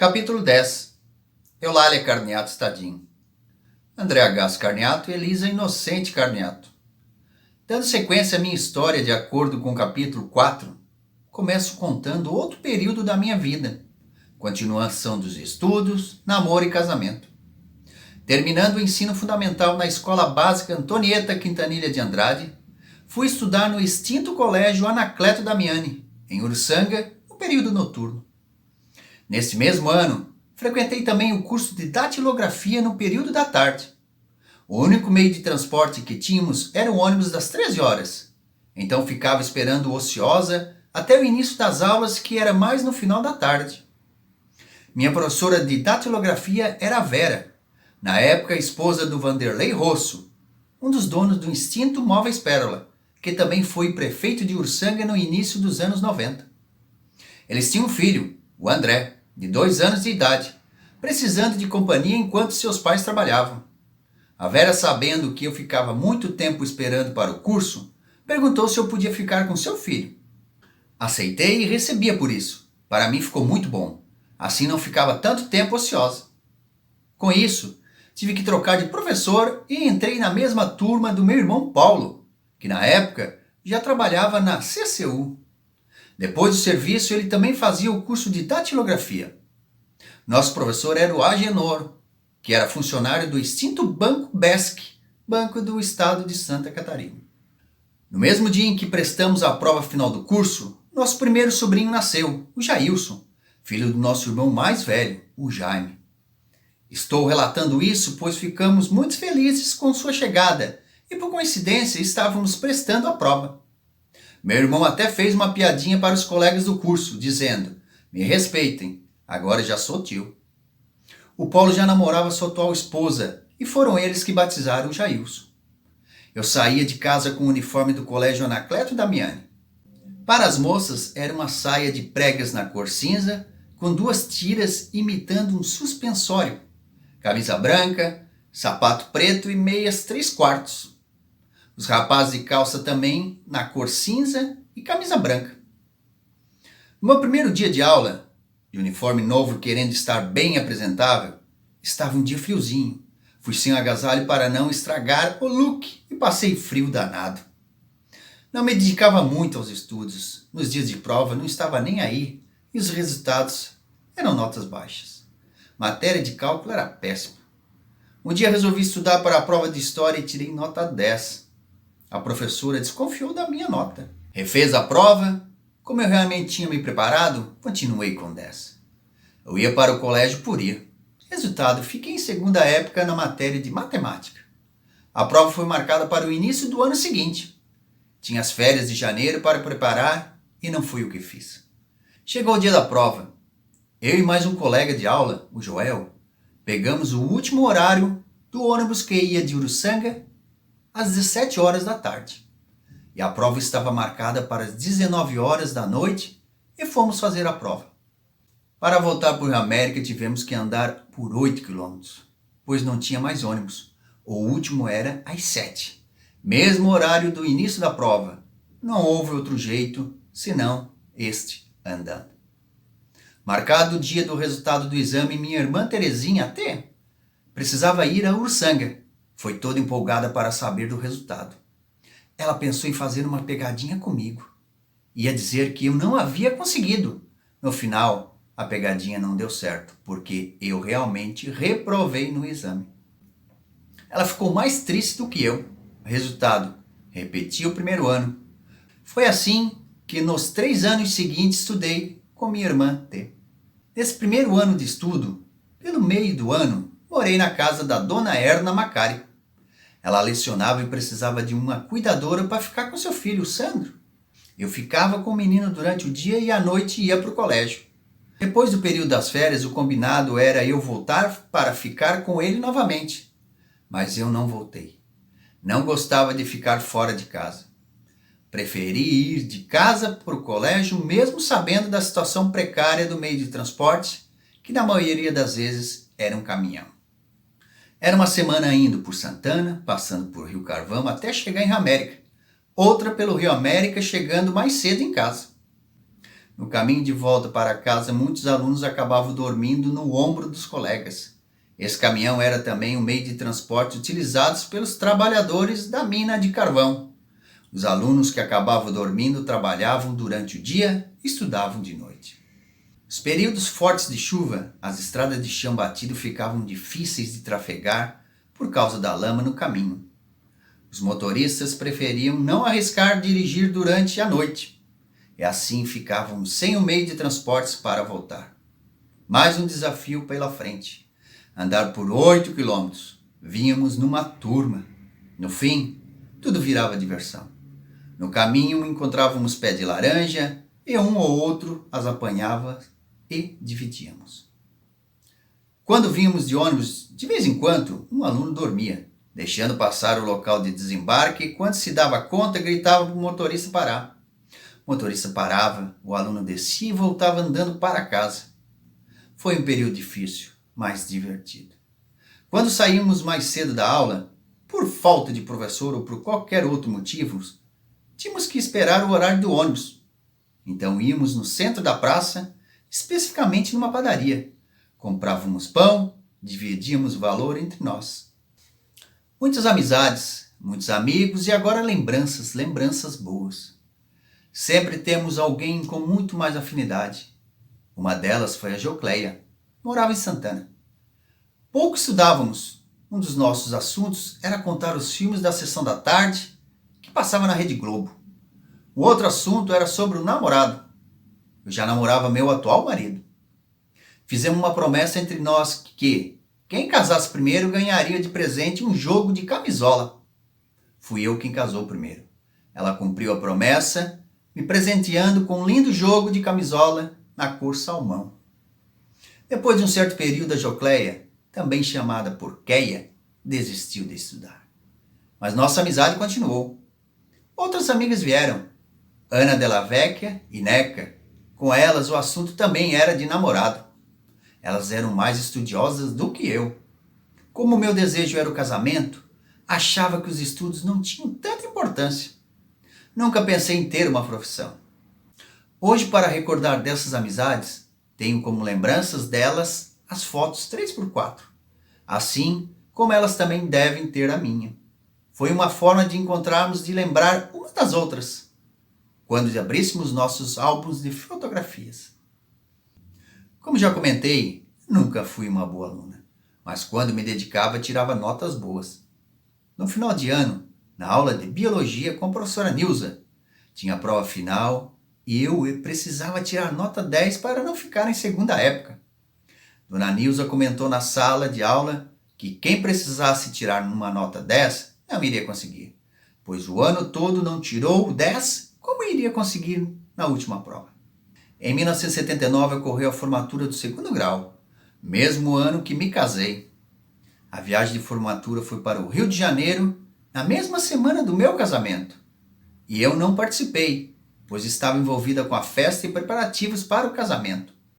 Capítulo 10. Eulália Carniato Stadim. Andréa Gasso Carniato e Elisa Inocente Carniato. Dando sequência à minha história de acordo com o capítulo 4, começo contando outro período da minha vida. Continuação dos estudos, namoro e casamento. Terminando o ensino fundamental na Escola Básica Antonieta Quintanilha de Andrade, fui estudar no extinto Colégio Anacleto Damiani, em Uruçanga, no período noturno. Nesse mesmo ano, frequentei também o curso de datilografia no período da tarde. O único meio de transporte que tínhamos era o ônibus das 13 horas. Então ficava esperando ociosa até o início das aulas, que era mais no final da tarde. Minha professora de datilografia era a Vera, na época esposa do Vanderlei Rosso, um dos donos do extinto Móveis Pérola, que também foi prefeito de Uruçanga no início dos anos 90. Eles tinham um filho, o André, de 2 anos de idade, precisando de companhia enquanto seus pais trabalhavam. A Vera, sabendo que eu ficava muito tempo esperando para o curso, perguntou se eu podia ficar com seu filho. Aceitei e recebia por isso. Para mim ficou muito bom. Assim não ficava tanto tempo ociosa. Com isso, tive que trocar de professor e entrei na mesma turma do meu irmão Paulo, que na época já trabalhava na CCU. Depois do serviço, ele também fazia o curso de datilografia. Nosso professor era o Agenor, que era funcionário do extinto Banco BESC, Banco do Estado de Santa Catarina. No mesmo dia em que prestamos a prova final do curso, nosso primeiro sobrinho nasceu, o Jailson, filho do nosso irmão mais velho, o Jaime. Estou relatando isso pois ficamos muito felizes com sua chegada e, por coincidência, estávamos prestando a prova. Meu irmão até fez uma piadinha para os colegas do curso, dizendo: "Me respeitem, agora já sou tio." O Paulo já namorava sua atual esposa e foram eles que batizaram o Jailson. Eu saía de casa com o uniforme do Colégio Anacleto Damiani. Para as moças era uma saia de pregas na cor cinza, com 2 tiras imitando um suspensório, camisa branca, sapato preto e meias 3/4. Os rapazes de calça também na cor cinza e camisa branca. No meu primeiro dia de aula, de uniforme novo querendo estar bem apresentável, estava um dia friozinho. Fui sem agasalho para não estragar o look e passei frio danado. Não me dedicava muito aos estudos. Nos dias de prova não estava nem aí e os resultados eram notas baixas. Matéria de cálculo era péssima. Um dia resolvi estudar para a prova de história e tirei nota 10. A professora desconfiou da minha nota. Refez a prova. Como eu realmente tinha me preparado, continuei com 10. Eu ia para o colégio por ir. Resultado, fiquei em segunda época na matéria de matemática. A prova foi marcada para o início do ano seguinte. Tinha as férias de janeiro para preparar e não fui o que fiz. Chegou o dia da prova. Eu e mais um colega de aula, o Joel, pegamos o último horário do ônibus que ia de Uruçanga às 17 horas da tarde. E a prova estava marcada para as 19 horas da noite e fomos fazer a prova. Para voltar por Rio América tivemos que andar por 8 quilômetros, pois não tinha mais ônibus. O último era às 7, mesmo horário do início da prova. Não houve outro jeito, senão este andando. Marcado o dia do resultado do exame, minha irmã Terezinha até precisava ir a Uruçanga. Foi toda empolgada para saber do resultado. Ela pensou em fazer uma pegadinha comigo. Ia dizer que eu não havia conseguido. No final, a pegadinha não deu certo, porque eu realmente reprovei no exame. Ela ficou mais triste do que eu. Resultado, repeti o primeiro ano. Foi assim que nos 3 anos seguintes estudei com minha irmã T. Nesse primeiro ano de estudo, pelo meio do ano, morei na casa da dona Erna Macari. Ela lecionava e precisava de uma cuidadora para ficar com seu filho, o Sandro. Eu ficava com o menino durante o dia e à noite ia para o colégio. Depois do período das férias, o combinado era eu voltar para ficar com ele novamente. Mas eu não voltei. Não gostava de ficar fora de casa. Preferi ir de casa para o colégio, mesmo sabendo da situação precária do meio de transporte, que na maioria das vezes era um caminhão. Era uma semana indo por Santana, passando por Rio Carvão até chegar em Rio América. Outra pelo Rio América, chegando mais cedo em casa. No caminho de volta para casa, muitos alunos acabavam dormindo no ombro dos colegas. Esse caminhão era também um meio de transporte utilizado pelos trabalhadores da mina de carvão. Os alunos que acabavam dormindo trabalhavam durante o dia e estudavam de noite. Nos períodos fortes de chuva, as estradas de chão batido ficavam difíceis de trafegar por causa da lama no caminho. Os motoristas preferiam não arriscar dirigir durante a noite, e assim ficavam sem o meio de transportes para voltar. Mais um desafio pela frente. Andar por 8 quilômetros. Vínhamos numa turma. No fim, tudo virava diversão. No caminho encontrávamos pé de laranja e um ou outro as apanhava e dividíamos. Quando vínhamos de ônibus, de vez em quando, um aluno dormia, deixando passar o local de desembarque e quando se dava conta gritava para o motorista parar. O motorista parava, o aluno descia e voltava andando para casa. Foi um período difícil, mas divertido. Quando saímos mais cedo da aula, por falta de professor ou por qualquer outro motivo, tínhamos que esperar o horário do ônibus. Então íamos no centro da praça, especificamente numa padaria. Comprávamos pão, dividíamos o valor entre nós. Muitas amizades, muitos amigos e agora lembranças boas. Sempre temos alguém com muito mais afinidade. Uma delas foi a Geocleia. Morava em Santana. Pouco estudávamos. Um dos nossos assuntos era contar os filmes da sessão da tarde que passava na Rede Globo. O outro assunto era sobre o namorado. Eu já namorava meu atual marido. Fizemos uma promessa entre nós que quem casasse primeiro ganharia de presente um jogo de camisola. Fui eu quem casou primeiro. Ela cumpriu a promessa, me presenteando com um lindo jogo de camisola na cor salmão. Depois de um certo período, a Geocleia, também chamada por Keia, desistiu de estudar. Mas nossa amizade continuou. Outras amigas vieram, Ana Della Vecchia e Neca. Com elas o assunto também era de namorado. Elas eram mais estudiosas do que eu. Como meu desejo era o casamento, achava que os estudos não tinham tanta importância. Nunca pensei em ter uma profissão. Hoje, para recordar dessas amizades, tenho como lembranças delas as fotos 3x4. Assim como elas também devem ter a minha. Foi uma forma de encontrarmos de lembrar uma das outras, quando abríssemos nossos álbuns de fotografias. Como já comentei, nunca fui uma boa aluna, mas quando me dedicava tirava notas boas. No final de ano, na aula de biologia com a professora Nilza, tinha a prova final e eu precisava tirar nota 10 para não ficar em segunda época. Dona Nilza comentou na sala de aula que quem precisasse tirar uma nota 10 não iria conseguir, pois o ano todo não tirou o 10, como iria conseguir na última prova? Em 1979 ocorreu a formatura do segundo grau, mesmo ano que me casei. A viagem de formatura foi para o Rio de Janeiro, na mesma semana do meu casamento. E eu não participei, pois estava envolvida com a festa e preparativos para o casamento.